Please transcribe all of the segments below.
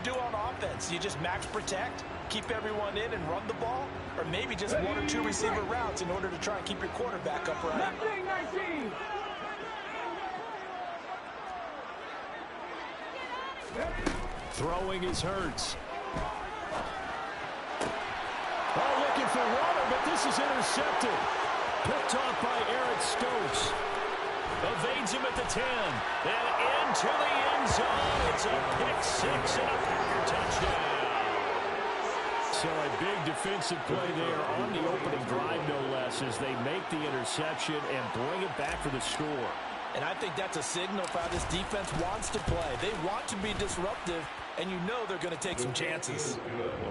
do on offense? You just max protect, keep everyone in and run the ball, or maybe just one or two receiver routes in order to try and keep your quarterback upright? Throwing is Hurts. Oh, looking for Waller, but this is intercepted. Picked off by Eric Stokes. Evades him at the 10. And into the end zone. It's a pick six and a Packer touchdown. So a big defensive play there on the opening drive, no less, as they make the interception and bring it back for the score. And I think that's a signal for how this defense wants to play. They want to be disruptive, and you know they're going to take some chances.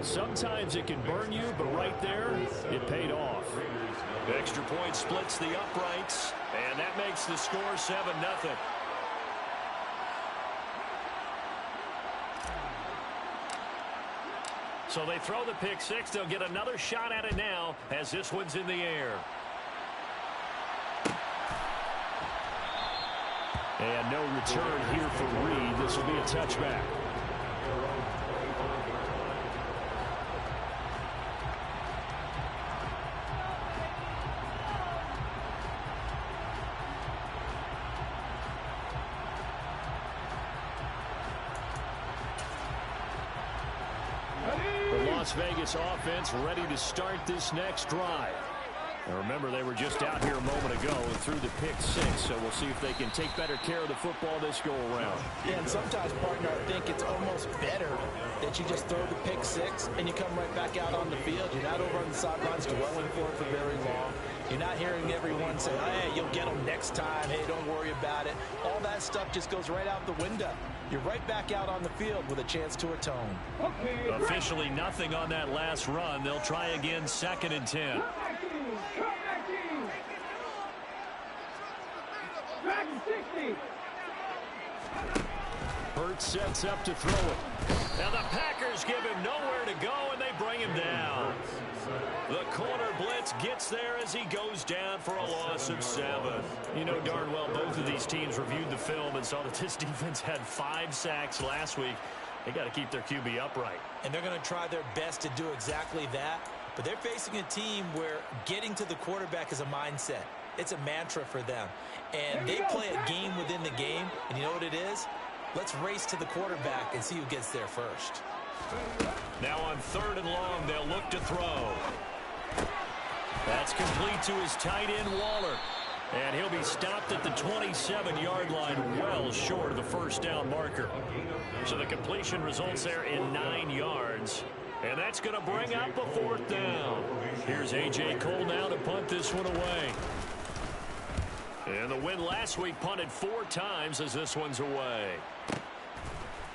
Sometimes it can burn you, but right there, it paid off. The extra point splits the uprights, and that makes the score 7-0. So they throw the pick six. They'll get another shot at it now as this one's in the air. And no return here for Reed. This will be a touchback. The Las Vegas offense ready to start this next drive. Now remember, they were just out here a moment ago and threw the pick six, so we'll see if they can take better care of the football this go-around. Yeah, and sometimes, partner, I think it's almost better that you just throw the pick six and you come right back out on the field. You're not over on the sidelines dwelling for it for very long. You're not hearing everyone say, hey, you'll get them next time. Hey, don't worry about it. All that stuff just goes right out the window. You're right back out on the field with a chance to atone. Officially nothing on that last run. They'll try again, 2nd and 10. Hurts sets up to throw it. Now the Packers give him nowhere to go, and they bring him down. The corner blitz gets there as he goes down for a loss of 7. You know darn well both of these teams reviewed the film and saw that this defense had 5 sacks last week. They got to keep their QB upright. And they're going to try their best to do exactly that. But they're facing a team where getting to the quarterback is a mindset. It's a mantra for them. And they play a game within the game. And you know what it is? Let's race to the quarterback and see who gets there first. Now on 3rd and long, they'll look to throw. That's complete to his tight end, Waller. And he'll be stopped at the 27-yard line, well short of the first down marker. So the completion results there in 9 yards. And that's going to bring up a 4th down. Here's A.J. Cole now to punt this one away. And the win last week punted 4 times as this one's away.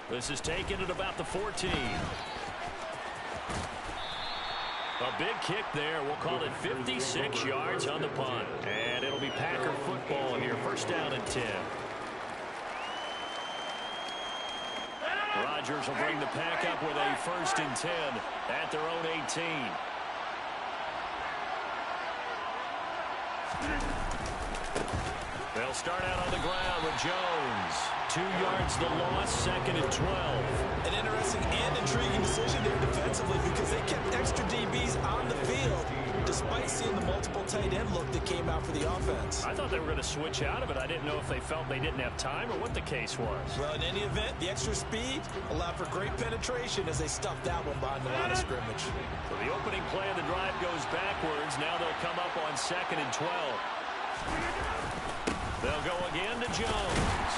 This is taken at about the 14. A big kick there. We'll call it 56 yards on the punt. And it'll be Packer football here. 1st down and 10. Rodgers will bring the Pack up with a 1st and 10 at their own 18. They'll start out on the ground with Jones. 2 yards the loss, 2nd and 12. An interesting and intriguing decision there defensively because they kept extra DBs on the field despite seeing the multiple tight end look that came out for the offense. I thought they were going to switch out of it. I didn't know if they felt they didn't have time or what the case was. Well, in any event, the extra speed allowed for great penetration as they stuffed that one behind the line of scrimmage. So the opening play of the drive goes backwards. Now they'll come up on 2nd and 12. They'll go again to Jones.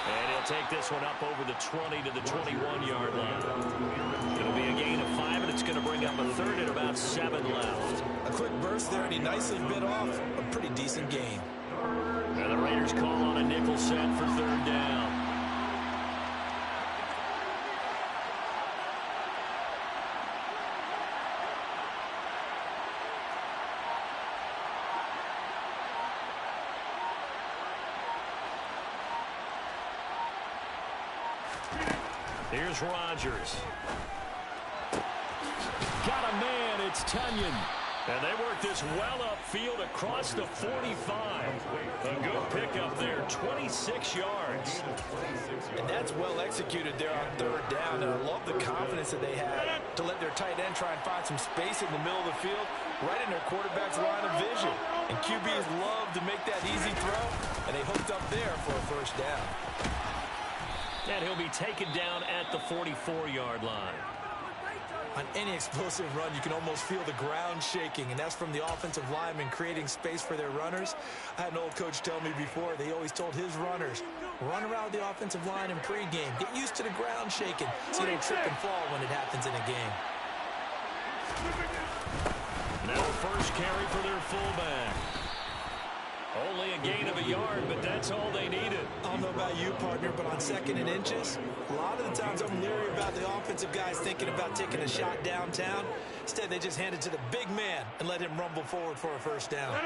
And he'll take this one up over the 20 to the 21-yard line. It'll be a gain of 5, and it's going to bring up a 3rd and about 7 left. A quick burst there, and he nicely bit off a pretty decent gain. And the Raiders call on a nickel set for 3rd down. Here's Rodgers. Got a man, it's Tunyon. And they work this well upfield across the 45. A good pickup there, 26 yards. And that's well executed there on third down. And I love the confidence that they had to let their tight end try and find some space in the middle of the field, right in their quarterback's line of vision. And QBs love to make that easy throw, and they hooked up there for a first down. And he'll be taken down at the 44-yard line. On any explosive run, you can almost feel the ground shaking, and that's from the offensive linemen creating space for their runners. I had an old coach tell me before, they always told his runners, run around the offensive line in pregame. Get used to the ground shaking so you don't trip and fall when it happens in a game. Now first carry for their fullback. Only a gain of a yard, but that's all they needed. I don't know about you, partner, but on 2nd and inches, a lot of the times I'm leery about the offensive guys thinking about taking a shot downtown. Instead, they just hand it to the big man and let him rumble forward for a first down.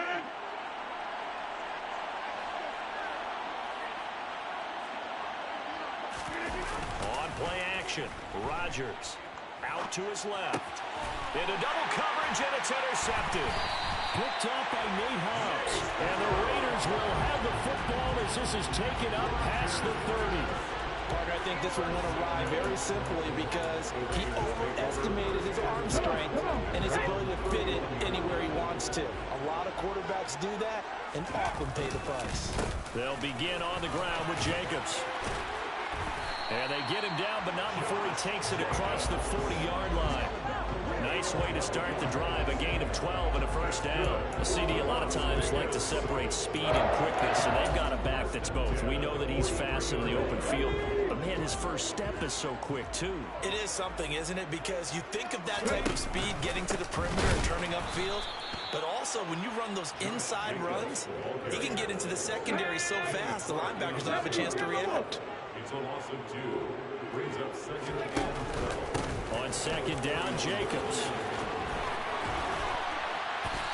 On play action, Rodgers out to his left. Into double coverage, and it's intercepted. Picked up by Nate Hobbs. And the Raiders will have the football as this is taken up past the 30. Partner, I think this one went awry very simply because he overestimated his arm strength and his ability to fit it anywhere he wants to. A lot of quarterbacks do that and often pay the price. They'll begin on the ground with Jacobs. And they get him down, but not before he takes it across the 40-yard line. Nice way to start the drive, a gain of 12 and a first down. A CD a lot of times like to separate speed and quickness, and they've got a back that's both. We know that he's fast in the open field, but man, his first step is so quick too. It is something, isn't it? Because you think of that type of speed getting to the perimeter and turning upfield, but also when you run those inside runs, he can get into the secondary so fast the linebackers don't have a chance to react. It's a loss of 2. Brings up 2nd and 12. On 2nd down, Jacobs.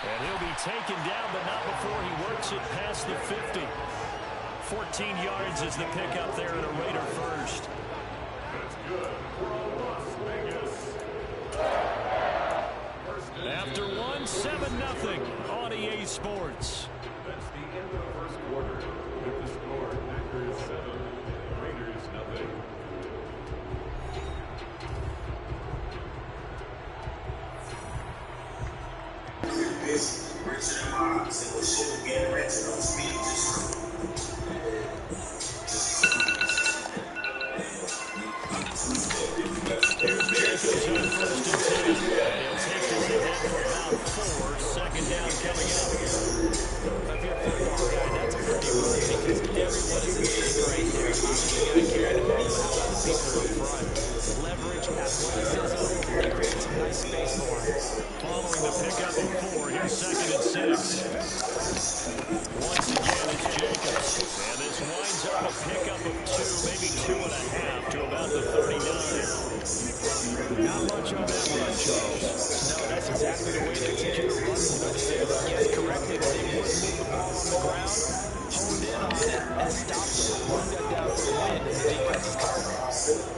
And he'll be taken down, but not before he works it past the 50. 14 yards is the pickup there at a Raider first. That's good for Las Vegas. After 7-0 on EA Sports. That's the end of the first quarter. With the score, Packers 7, Raiders 0. This Richard Hobbs and what should get rented on speed Here's Jacobs on 1st and 10. He'll take this ahead for about 4. 2nd down coming up. If you're a football guy, that's a pretty run because everyone is in sync right there. Obviously, you got to carry the ball, but how about the people up front? Leverage, athleticism, they create some nice space for him. Following the pickup of 4, here's 2nd and 6. Once again, it's Jacobs. And this winds up a pickup of 2, maybe 2.5 to about the 39. Not much on that run, Charles. No, that's exactly the way to execute a run. They guessed correctly that they wouldn't move the ball on the ground, honed in on it, and stopped it. One got down for the win, and the defense is covering.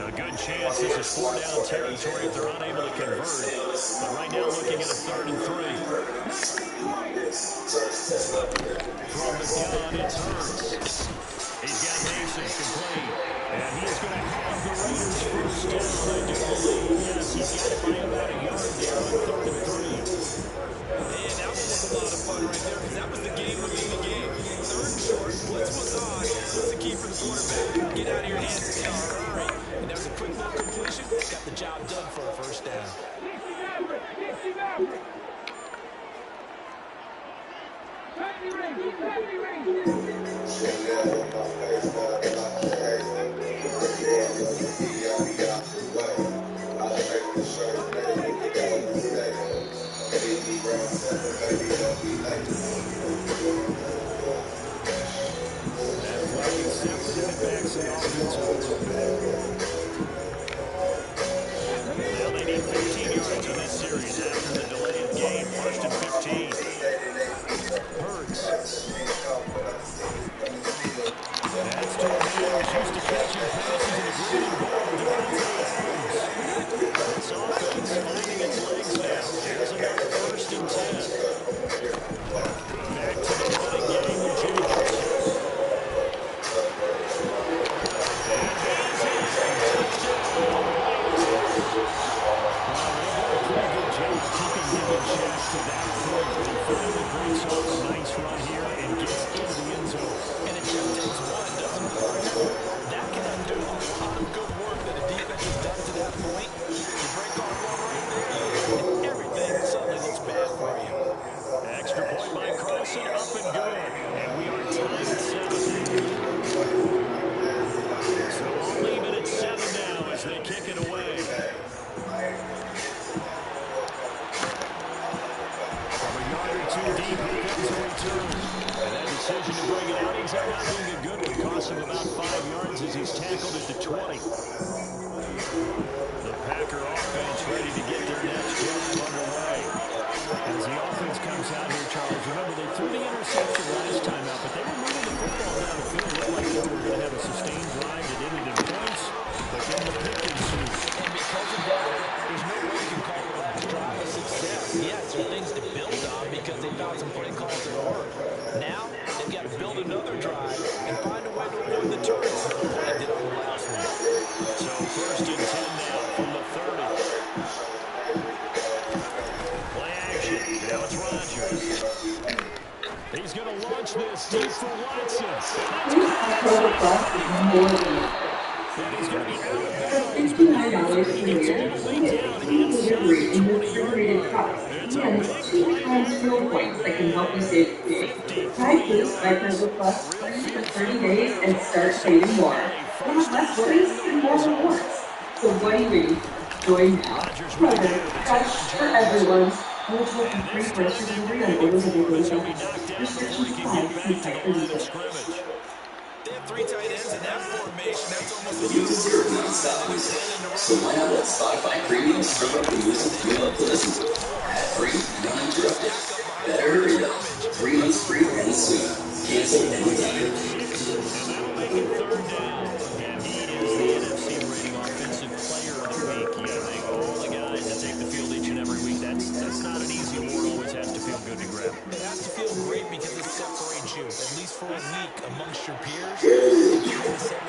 A good chance this is 4-down territory if they're unable to convert. But right now looking at a 3rd and 3. From the gun, it's Hurts. He's got Mason complete. And he's going to have the Raiders first down. I do believe, yes, he's got it by about a yard there on 3rd and 3. Man, that one was a lot of fun right there because that was the game within the game. 3rd and short, blitz was on. What's the key for the quarterback? Get out of your hands in a hurry. And there was a quick little completion. Got the job done for a first down. Well, they need 15 yards in this series after the delay of game. 1st and 15. Hurts. That's to a man who's used to catching passes in the green and gold. Devontae Digging Jack to that point, but he finally breaks off a nice run here and gets into the end zone. And it just takes one, doesn't it? Remember, that can undo a lot of good work that a defense has done to that point. You break off one right there, and everything suddenly looks bad for you. Extra point by Carson, up and good. And we are tied at 7. So only even at 7 now as they kick it away. From a yard or two deep, here comes a return. And that decision to bring it out, he's out not being a good one. Cost him about 5 yards as he's tackled at the 20. The Packer offense ready to get their next drive underway. As the offense comes out here, Charles, remember they threw the interception last time out, but they were moving the football down the field. It looked like they were going to have a sustained drive that ended in points, but then the pick ensued. And because of that, there's no way you can call it a drive of success. Yes, there are things to build on because they found some play calls that work. Now, they've got to build another drive and find a way to avoid the turns like they did on the last one. So first and 10 now from the 30. Play action. Now it's Rodgers. He's going to launch this deep for Watson. And he's going to be out of bounds, but he gets all the way down inside the 20-yard line. It's a big play that can help you save big. Try Boost by Turbo Plus for 30 days and start saving more. You'll have less worries and more rewards. So what are you waiting for? Join now. Kroger, fresh for everyone. Eligible for free grocery delivery on orders of your grocery. Restrictions apply. See site for details. They have 3 tight ends in that formation. That's almost a Music is your non-stop music. So why not let Spotify Premium start up the music you love to listen to? Ad-free, uninterrupted. Better hurry though. 3 months free and soon. Cancel anytime. And that'll make it 3rd down. And he is the NFC rating offensive player of the week. You got to think all the guys that take the field each and every week. That's not an easy award. Always has to feel good to grab. It has to feel great because it separates you, at least for a week, amongst your peers.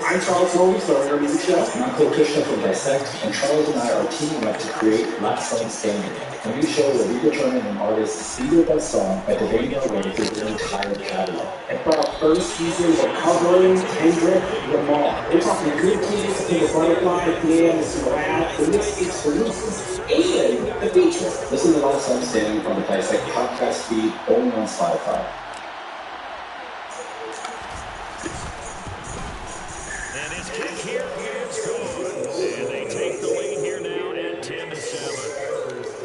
I'm Charles Holmes, the owner of Music Show. And I'm Cole Kushner from Dissect. And Charles and I are teaming up to create Last Song Standing, a new show where we determine an artist's single best song by debating our way through their entire catalog. And for our first season, we're covering Kendrick Lamar. We're talking Good Keys, Pink Butterfly, Dance, Rap, the mixtapes releases, and the features. Listen to Last Song Standing from the Dissect podcast feed only on Spotify. And his kick here is good. And they take the lead here now at 10-7.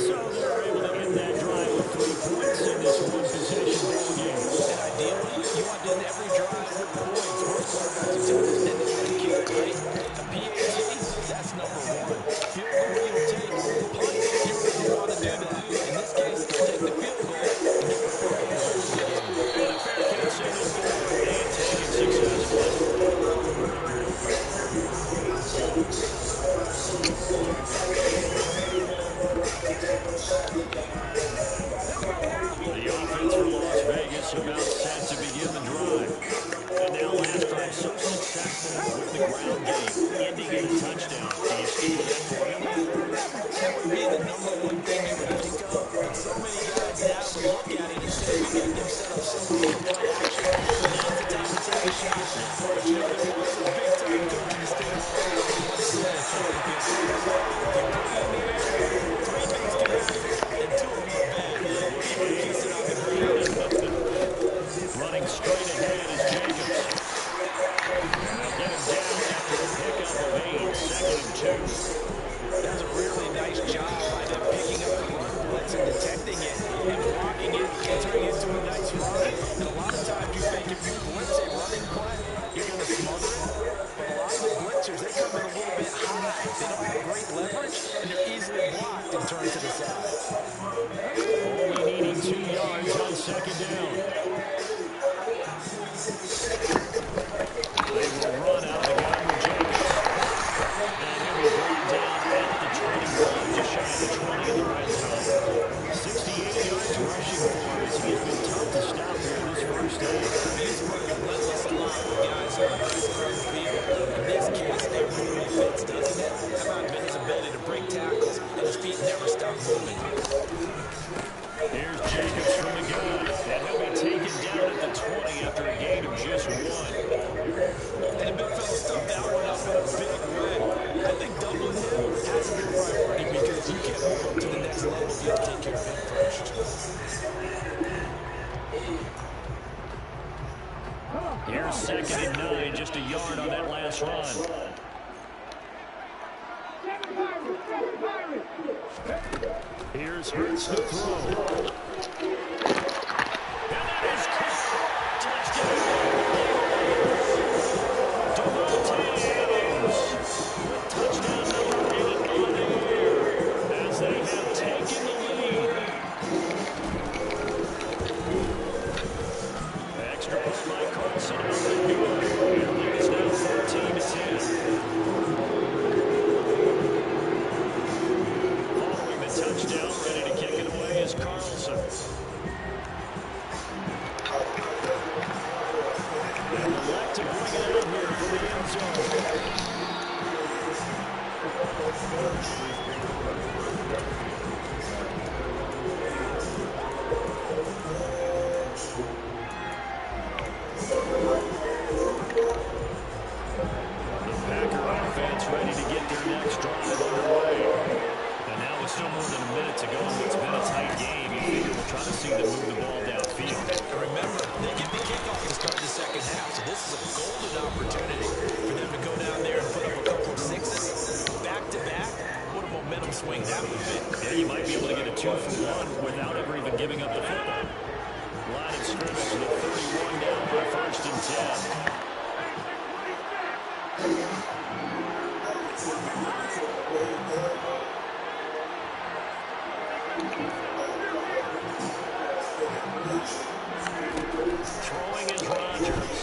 So they're able to end that drive with 3 points in this one-possession ball game. And ideally, you want to end every drive with points. Most quarterbacks are just ending with a kick, right? A PAT, that's number 1. Field goal you'll take. Punt, you really want to do that. In this case, take the field goal and get the point. And a fair catch in the 4 and taken successfully. The offense for Las Vegas about set to begin the drive. And now last drive so successful with the ground game, ending in a touchdown. Do you see that for him? That would be the number 1 thing you would think of. But so many guys now would look at it and say, we got them set up so well to play action. So now's the time to take a shot. But you know, there was a big-time coaching mistake. Running straight ahead is Jacobs. They'll get him down after a pickup of 8, 2nd and 2. That's a really nice job by them picking up the run blitz and detecting it and blocking it and turning it into a nice run. And a lot of times you think if you blitz a running play, you're going to smother it. But a lot of the blitzers, they come in a little bit high. They don't have great leverage, and they're easily blocked and turned to the side. Only needing 2 yards on 2nd down. They will run out of the gun with Jacobs. And he'll be brought down at the 21, just shy of the 20 in the red zone. 68 yards rushing for him as he has been tough to stop here in this first half. He's working relentless a lot with guys on the field. In this case, it really fits, doesn't it? How about his ability to break tackles and his feet never stop moving? this run. Here's Hurts to throw. And that is caught. Touchdown. Davante Adams with touchdown number 8 on the year as they have taken the lead. Extra point by Carlson out the door. Their lead is now 13-10. Following the touchdown, ready to kick it away is Carlson. And elect to bring it out here from the end zone. The Packer offense ready to get their next drive underway. And now with still more than a minute to go in what's been a tight game, you figure we'll try to see them move the ball downfield. And remember, they get the kickoff to start the second half, so this is a golden opportunity for them to go down there and put up a couple of sixes back-to-back. What a momentum swing that would be. Yeah, you might be able to get a 2-for-1 without ever even giving up the football. Line of scrimmage with 31 down by 1st and 10. Throwing is Rodgers.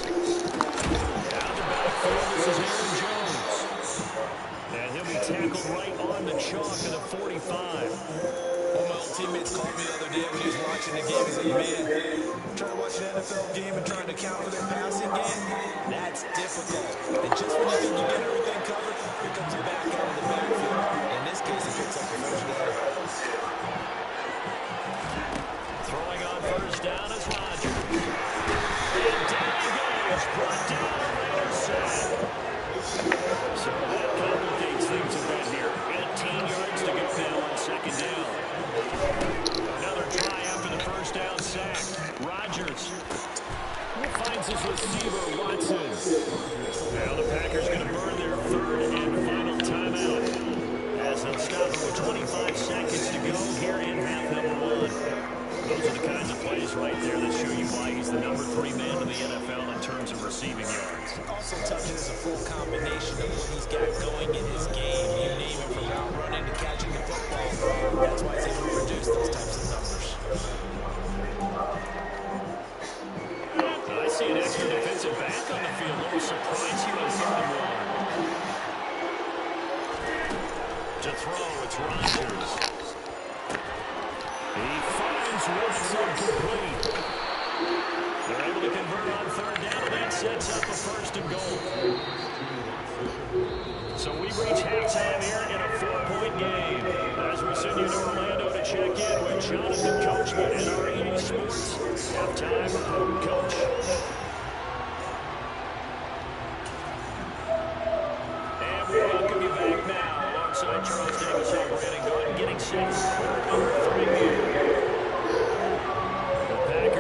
Out of the backfield, this is Aaron Jones. And he'll be tackled right on the chalk at the 45. One of my old teammates called me the other day when he was watching the game. He said, man, trying to watch an NFL game and trying to counter their passing game, that's difficult. And just when you think you get everything covered, here comes a back out of the backfield. In this case, he picks up the first down. Throwing on first down is Rodgers. And down he goes. Brought down on Raider sack. So that complicates things a bit here. 18 yards to go now on second down. Another try after the first down sack. Rodgers finds his receiver, Watson. Now the Packers going to burn their third and final timeout as they'll stop with 25 seconds to go here in half number 1. Those are the kinds of plays right there that show you why he's the number 3 man in the NFL in terms of receiving yards. Also, Tucker is a full combination of what he's got going in his game. You name it, from out running to catching the football. That's why he's able to produce those types of numbers. I see an extra defensive back on the field. A little surprise here on 3rd and 1. To throw, it's Rodgers. He finds Wilson complete. They're able to convert on 3rd down, and that sets up a 1st and goal. So we reach halftime here in a 4-point game. As we send you to Orlando to check in with Jonathan Coachman and our 80 Sports halftime report coach. And we welcome you back now alongside Charles Davis operating, going and getting set for quarter number 3.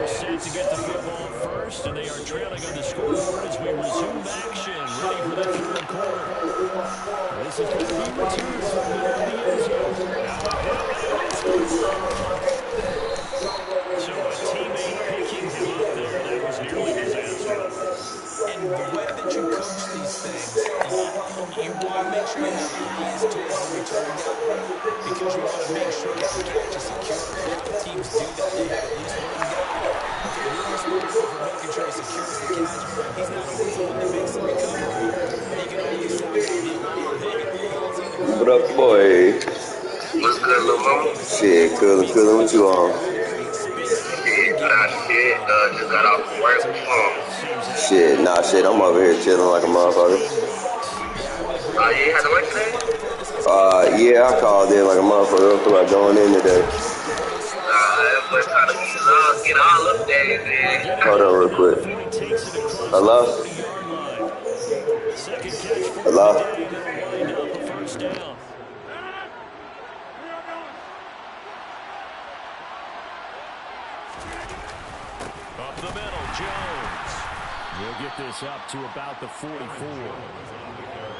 Set to get the football first, and they are trailing on the scoreboard as we resume action, ready for the 3rd quarter. This is going to be returned from the end zone. So a teammate picking him up there, that was nearly disastrous. And the way that you coach these things, you want to make sure you have eyes towards the return guy, because you want to make sure that the catch is secure. If the teams do that, they have at least one guy. Okay, you're responsible for making sure he secures the catch. He's not always the one that makes the recovery. And you can always stop the alarm. Hey, what up, boy? What's good, little mama? Shit, coolin'. What you on? Just got off from work. Shit, I'm over here chilling like a motherfucker. You ain't had to work today? Yeah, I called in like a motherfucker. I'm about going in today. We're trying to get all up there, man. Hold on real quick. Hello? Hello? Up the middle, Jones. He'll get this up to about the 44.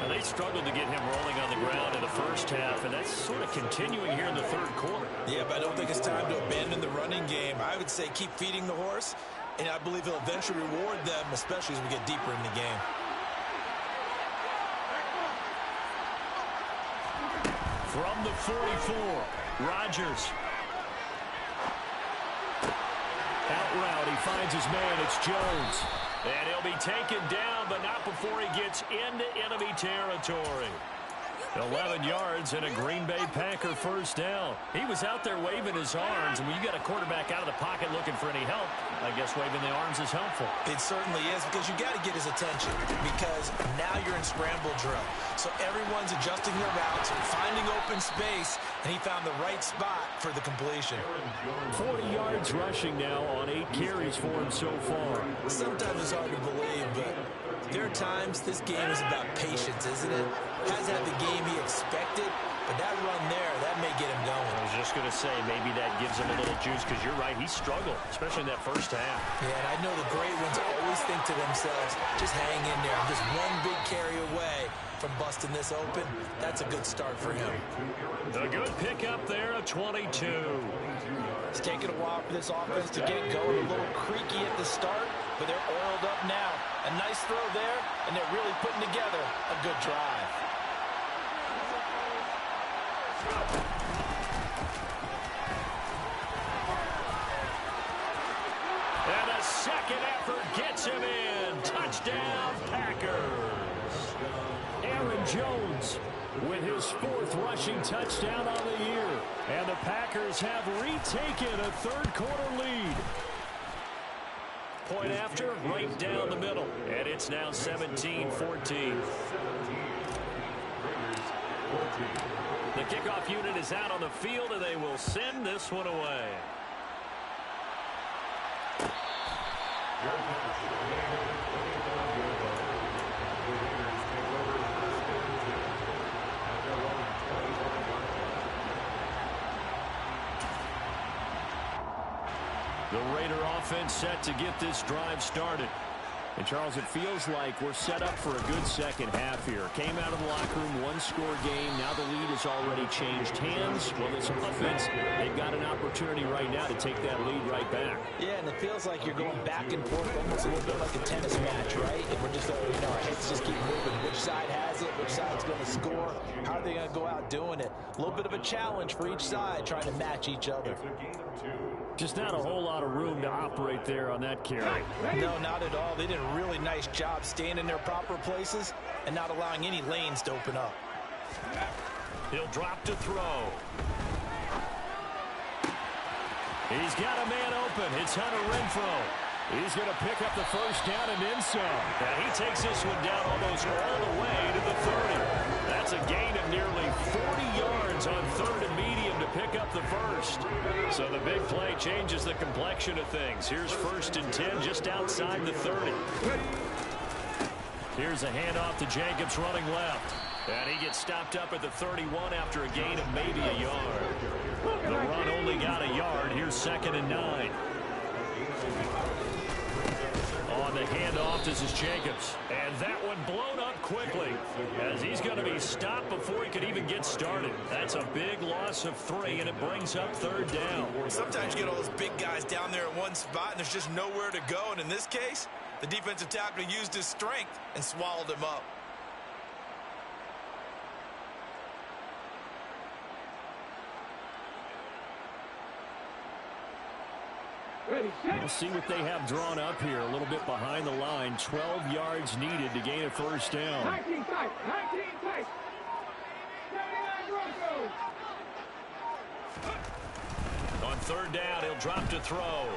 Now, they struggled to get him rolling on the ground in the first half, and that's sort of continuing here in the third quarter. Yeah, but I don't think it's time to abandon the running game. I would say keep feeding the horse, and I believe he'll eventually reward them, especially as we get deeper in the game. From the 44, Rodgers. Out route, he finds his man, it's Jones. And he'll be taken down, but not before he gets into enemy territory. 11 yards and a Green Bay Packer first down. He was out there waving his arms, and when you got a quarterback out of the pocket looking for any help, I guess waving the arms is helpful. It certainly is, because you got to get his attention, because now you're in scramble drill. So everyone's adjusting their routes, finding open space, and he found the right spot for the completion. 40 yards rushing now on 8 carries for him so far. Sometimes it's hard to believe, but there are times this game is about patience, isn't it? Hasn't had the game he expected, but that run there, that may get him going. I was just going to say, maybe that gives him a little juice, because you're right, he struggled, especially in that first half. Yeah, and I know the great ones always think to themselves, just hang in there. I'm just one big carry away from busting this open. That's a good start for him. A good pickup there, a 22. It's taken a while for this offense to get going. A little creaky at the start, but they're oiled up now. A nice throw there, and they're really putting together a good drive. And a second effort gets him in. Touchdown, Packers. Aaron Jones with his 4th rushing touchdown on the year. And the Packers have retaken a third-quarter lead. Point after, right down the middle. And it's now 17-14. The kickoff unit is out on the field, and they will send this one away. The Raider offense set to get this drive started. And, Charles, it feels like we're set up for a good second half here. Came out of the locker room, one-score game. Now the lead has already changed hands. Well, this offense, they've got an opportunity right now to take that lead right back. Yeah, and it feels like you're going back and forth almost a little bit like a tennis match, right? And we're just, our heads just keep moving. Which side has it? Which side's going to score? How are they going to go out doing it? A little bit of a challenge for each side trying to match each other. Just not a whole lot of room to operate there on that carry. No, not at all. They did a really nice job staying in their proper places and not allowing any lanes to open up. He'll drop to throw. He's got a man open. It's Hunter Renfrow. He's going to pick up the first down and then some. And he takes this one down almost all the way to the 30. That's a gain of nearly 40 yards on 3rd and medium to pick up the first. So the big play changes the complexion of things. Here's 1st and 10 just outside the 30. Here's a handoff to Jacobs running left. And he gets stopped up at the 31 after a gain of maybe a yard. The run only got a yard. Here's 2nd and 9. On the handoff, this is Jacobs. And that one blown up quickly as he's going to be stopped before he could even get started. That's a big loss of 3, and it brings up 3rd down. Sometimes you get all those big guys down there in one spot, and there's just nowhere to go. And in this case, the defensive tackle used his strength and swallowed him up. We'll see what they have drawn up here. A little bit behind the line. 12 yards needed to gain a first down. 19 tight. 19 tight. 79 Broncos. On 3rd down, he'll drop to throw.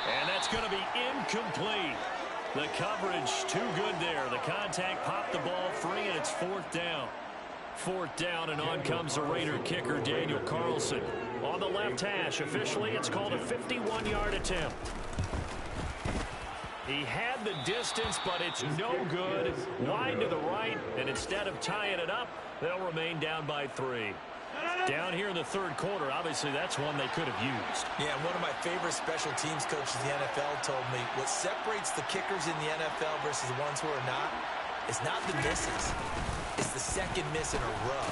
And that's going to be incomplete. The coverage too good there. The contact popped the ball free, and it's 4th down. 4th down, and on comes the Raider kicker, Daniel Carlson. On the left hash, officially, it's called a 51-yard attempt. He had the distance, but it's no good. Wide to the right, and instead of tying it up, they'll remain down by 3. Down here in the third quarter, obviously that's one they could have used. Yeah, one of my favorite special teams coaches in the NFL told me what separates the kickers in the NFL versus the ones who are not is not the misses. It's the second miss in a row.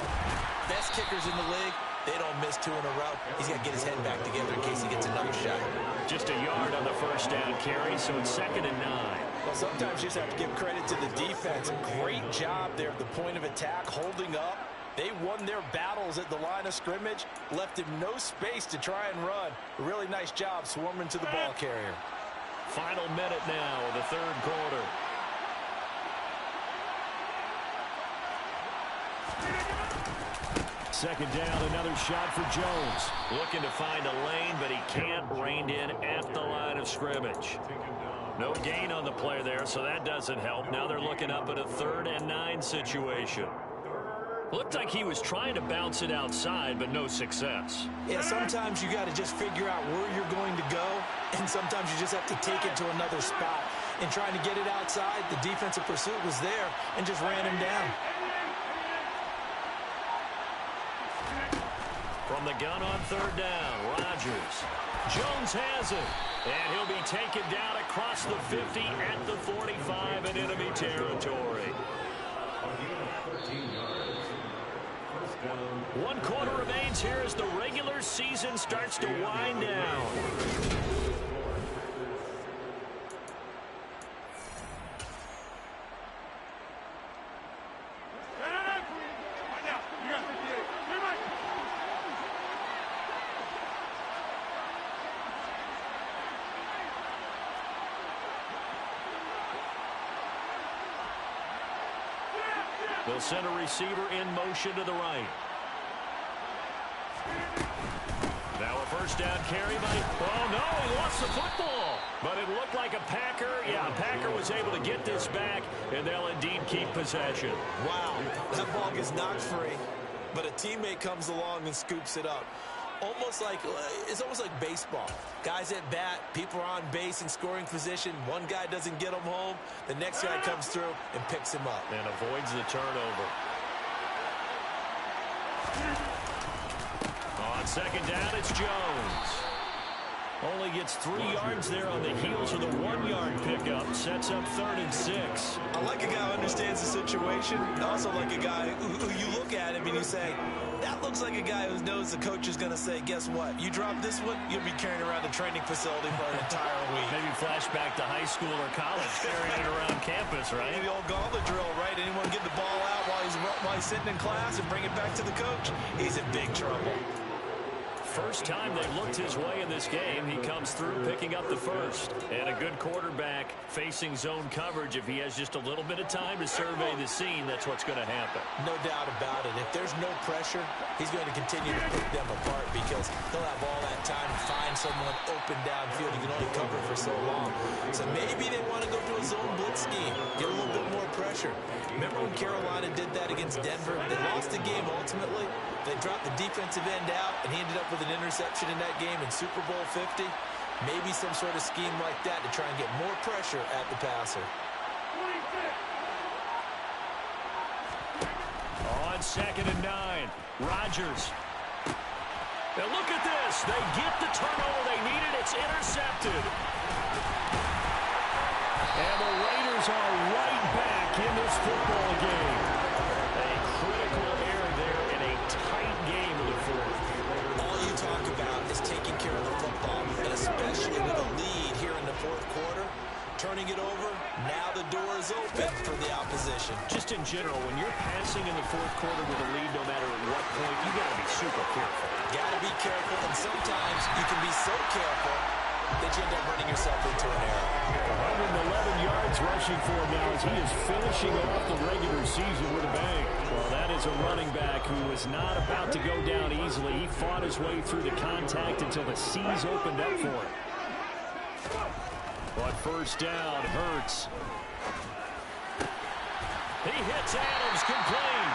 Best kickers in the league, they don't miss 2 in a row. He's got to get his head back together in case he gets another shot. Just a yard on the first down carry, so it's 2nd and 9. Well, sometimes you just have to give credit to the defense. Great job there at the point of attack, holding up. They won their battles at the line of scrimmage, left him no space to try and run. A really nice job swarming to the ball carrier. Final minute now of the third quarter. Second down, another shot for Jones. Looking to find a lane, but he can't. Reined in at the line of scrimmage. No gain on the play there, so that doesn't help. Now they're looking up at a 3rd and 9 situation. Looked like he was trying to bounce it outside, but no success. Yeah, sometimes you got to just figure out where you're going to go, and sometimes you just have to take it to another spot. In trying to get it outside, the defensive pursuit was there and just ran him down. From the gun on 3rd down, Rodgers. Jones has it, and he'll be taken down across the 50 at the 45 in enemy territory. 1 quarter remains here as the regular season starts to wind down. They'll send a receiver in motion to the right. Now a first down carry by... Oh, no, he lost the football. But it looked like a Packer. Yeah, a Packer was able to get this back, and they'll indeed keep possession. Wow, that ball gets knocked free, but a teammate comes along and scoops it up. It's almost like baseball. Guys at bat, people are on base in scoring position. One guy doesn't get him home. The next guy comes through and picks him up. And avoids the turnover. On second down, it's Jones. Only gets 3 yards there on the heels of the 1-yard pickup. Sets up 3rd and 6. I like a guy who understands the situation. I also like a guy who you look at him and you say, that looks like a guy who knows the coach is going to say, guess what? You drop this one, you'll be carrying around the training facility for an entire week. Maybe flashback to high school or college, carrying it around campus, right? Maybe the old gauntlet drill, right? Anyone get the ball out while he's sitting in class and bring it back to the coach? He's in big trouble. First time they've looked his way in this game, he comes through picking up the first. And a good quarterback facing zone coverage. If he has just a little bit of time to survey the scene, that's what's going to happen. No doubt about it. If there's no pressure, he's going to continue to pick them apart because he'll have all that time to find someone open downfield. He can only cover for so long. So maybe they want to go to a zone blitz scheme, get a little bit more pressure. Remember when Carolina did that against Denver? They lost the game ultimately. They dropped the defensive end out, and he ended up with an interception in that game in Super Bowl 50. Maybe some sort of scheme like that to try and get more pressure at the passer. On 2nd and 9, Rodgers. Now look at this. They get the turnover they needed. It's intercepted. And the Raiders are right back in this football game. A critical error there in a tight game in the fourth. All you talk about is taking care of the football, and especially with a lead here in the fourth quarter. Turning it over, now the door is open for the opposition. Just in general, when you're passing in the fourth quarter with a lead, no matter at what point, you got to be super careful. Got to be careful, and sometimes you can be so careful that you end up running yourself into an error. 111 yards rushing for him now as he is finishing off the regular season with a bang. Well, that is a running back who is not about to go down easily. He fought his way through the contact until the C's opened up for him. But first down, Hurts. He hits Adams complete.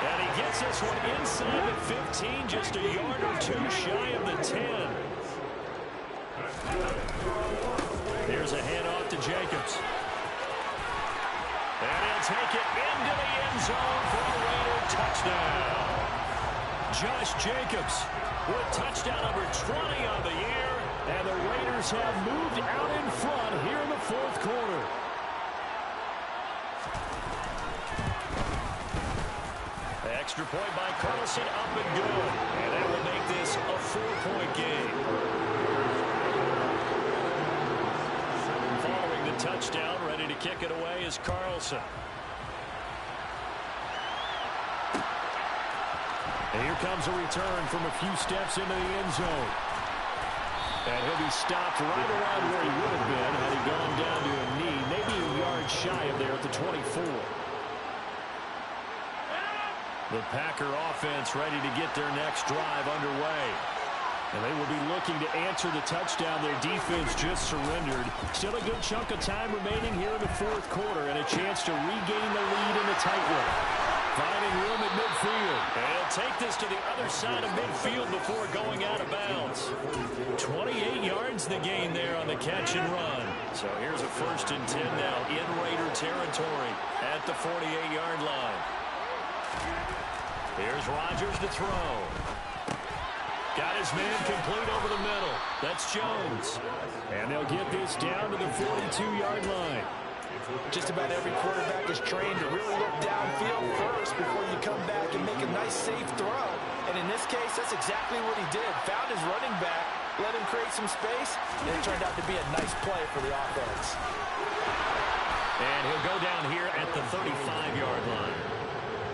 And he gets this one inside the 15, just a yard or two shy of the 10. Here's a handoff to Jacobs. And he'll take it into the end zone for a Raider touchdown. Josh Jacobs with touchdown number 20 on the year. And the Raiders have moved out in front here in the fourth quarter. Extra point by Carlson, up and good. And that will make this a 4-point game. Following the touchdown, ready to kick it away is Carlson. And here comes a return from a few steps into the end zone. And he'll be stopped right around where he would have been had he gone down to a knee, maybe a yard shy of there at the 24. The Packer offense ready to get their next drive underway. And they will be looking to answer the touchdown their defense just surrendered. Still a good chunk of time remaining here in the fourth quarter and a chance to regain the lead in the tight one. Finding room at midfield. And he'll take this to the other side of midfield before going out of bounds. 28 yards the gain there on the catch and run. So here's a 1st and 10 now in Raider territory at the 48-yard line. Here's Rodgers to throw. Got his man complete over the middle. That's Jones. And they'll get this down to the 42-yard line. Just about every quarterback is trained to really look downfield first before you come back and make a nice, safe throw. And in this case, that's exactly what he did. Found his running back, let him create some space, and it turned out to be a nice play for the offense. And he'll go down here at the 35-yard line.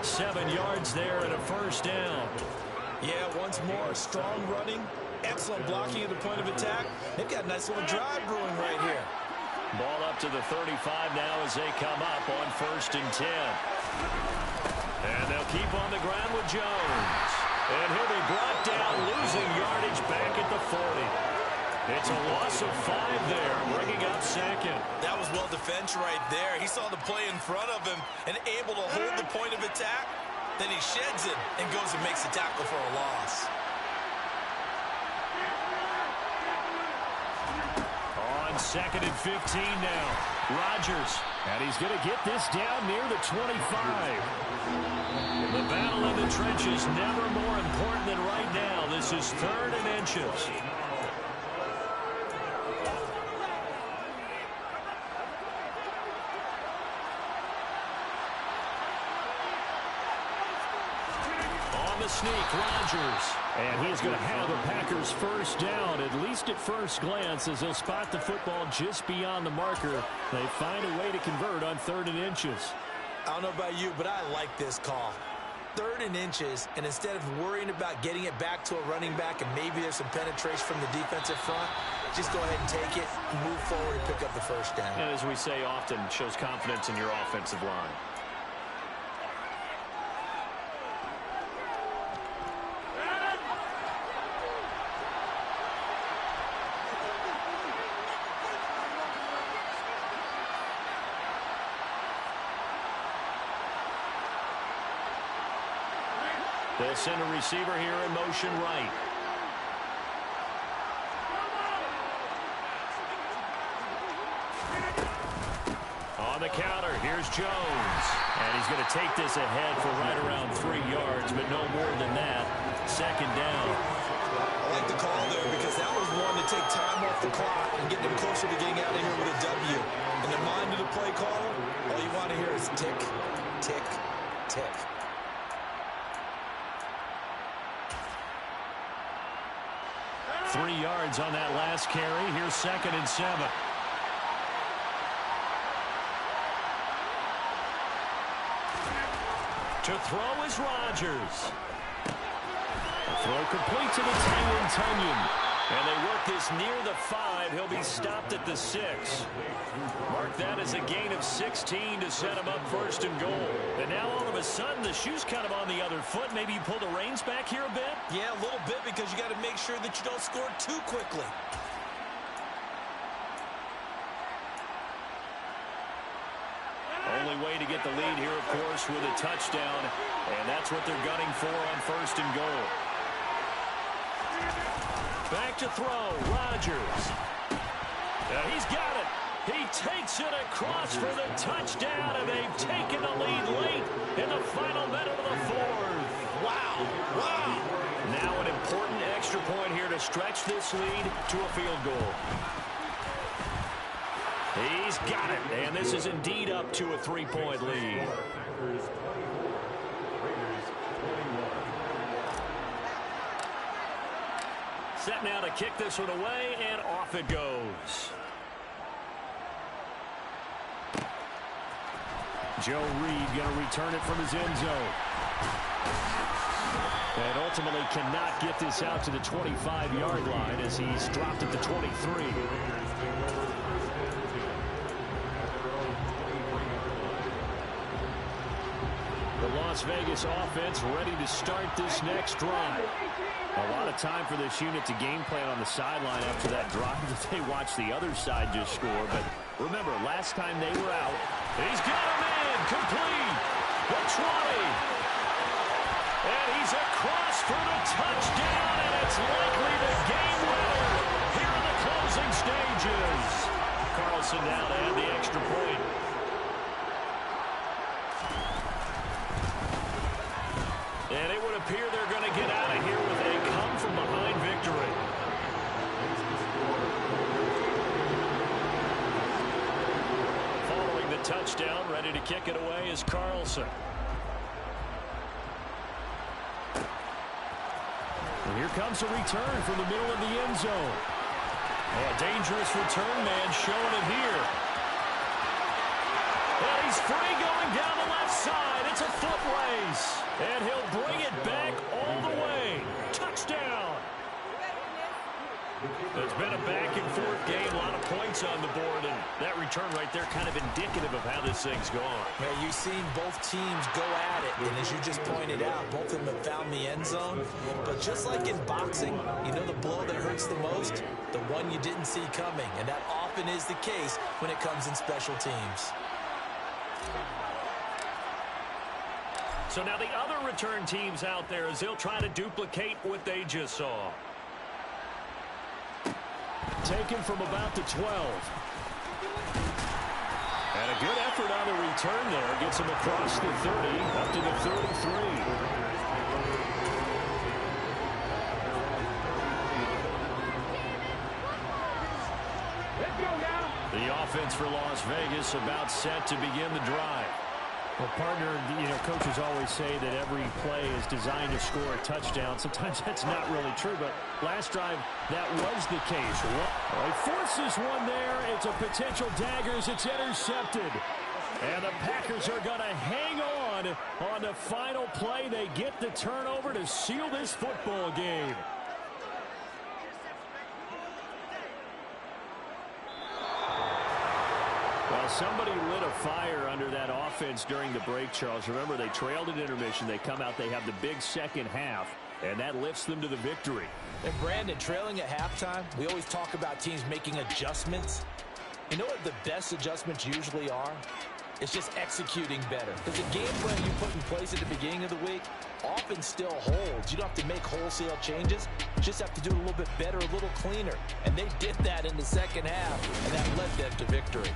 7 yards there and a 1st down. Yeah, once more, strong running, excellent blocking at the point of attack. They've got a nice little drive brewing right here. Ball up to the 35 now as they come up on 1st and 10. And they'll keep on the ground with Jones. And he'll be brought down, losing yardage back at the 40. It's a loss of 5 there, bringing up 2nd. That was well defense right there. He saw the play in front of him and able to hold the point of attack. Then he sheds it and goes and makes the tackle for a loss. On 2nd and 15 now. Rodgers. And he's going to get this down near the 25. The battle in the trenches never more important than right now. This is 3rd and inches. Sneak, Rodgers. And he's going to have the Packers 1st down, at least at first glance, as they'll spot the football just beyond the marker. They find a way to convert on 3rd and inches. I don't know about you, but I like this call. 3rd and inches, and instead of worrying about getting it back to a running back and maybe there's some penetration from the defensive front, just go ahead and take it, move forward, and pick up the 1st down. And as we say often, shows confidence in your offensive line. They'll send a receiver here in motion right. On the counter, here's Jones. And he's going to take this ahead for right around 3 yards, but no more than that. 2nd down. I like the call there because that was one to take time off the clock and get them closer to getting out of here with a W. In the mind of the play caller, all you want to hear is tick, tick, tick. Three yards on that last carry. Here's 2nd and 7. To throw is Rodgers. The throw complete to the tight end Tunyon. And they work this near the 5. He'll be stopped at the 6. Mark that as a gain of 16 to set him up 1st and goal. And now all of a sudden the shoe's kind of on the other foot. Maybe you pull the reins back here a bit? Yeah, a little bit because you got to make sure that you don't score too quickly. Only way to get the lead here, of course, with a touchdown. And that's what they're gunning for on 1st and goal. Back to throw, Rodgers. He's got it. He takes it across for the touchdown, and they've taken the lead late in the final minute of the 4th. Wow, wow. extra point here to stretch this lead to a field goal. He's got it, and this is indeed up to a 3-point lead. Packers 24, Raiders 21. Set now to kick this one away, and off it goes. Joe Reed going to return it from his end zone. And ultimately cannot get this out to the 25-yard line as he's dropped at the 23. The Las Vegas offense ready to start this next drive. A lot of time for this unit to game plan on the sideline after that drive that they watched the other side just score. But remember, last time they were out, he's got him in, complete, the 20. And he's across for the touchdown, and it's likely the game winner here in the closing stages. Carlson now to add the extra point. And it would appear they're going to get out of here with a come-from-behind victory. Following the touchdown, ready to kick it away is Carlson. And here comes a return from the middle of the end zone. Oh, a dangerous return man showing it here. And he's free going down the left side. It's a foot race. And he'll bring it back all the way. Touchdown. It's been a back-and-forth game, a lot of points on the board, and that return right there kind of indicative of how this thing's gone. Well, you've seen both teams go at it, and as you just pointed out, both of them have found the end zone. But just like in boxing, you know the blow that hurts the most? The one you didn't see coming, and that often is the case when it comes in special teams. So now the other return teams out there as they'll try to duplicate what they just saw. Taken from about the 12. And a good effort on the return there. Gets him across the 30, up to the 33. The offense for Las Vegas about set to begin the drive. Well, partner, coaches always say that every play is designed to score a touchdown. Sometimes that's not really true, but last drive, that was the case. He forces one there. It's a potential daggers. It's intercepted. And the Packers are going to hang on the final play. They get the turnover to seal this football game. Well, somebody lit a fire under that offense during the break, Charles. Remember, they trailed at intermission. They come out, they have the big second half, and that lifts them to the victory. And Brandon, trailing at halftime, we always talk about teams making adjustments. You know what the best adjustments usually are? It's just executing better. Because the game plan you put in place at the beginning of the week often still holds. You don't have to make wholesale changes. You just have to do it a little bit better, a little cleaner. And they did that in the second half, and that led them to victory.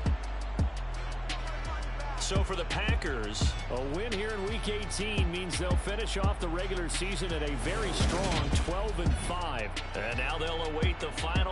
So for the Packers, a win here in Week 18 means they'll finish off the regular season at a very strong 12-5. And now they'll await the final.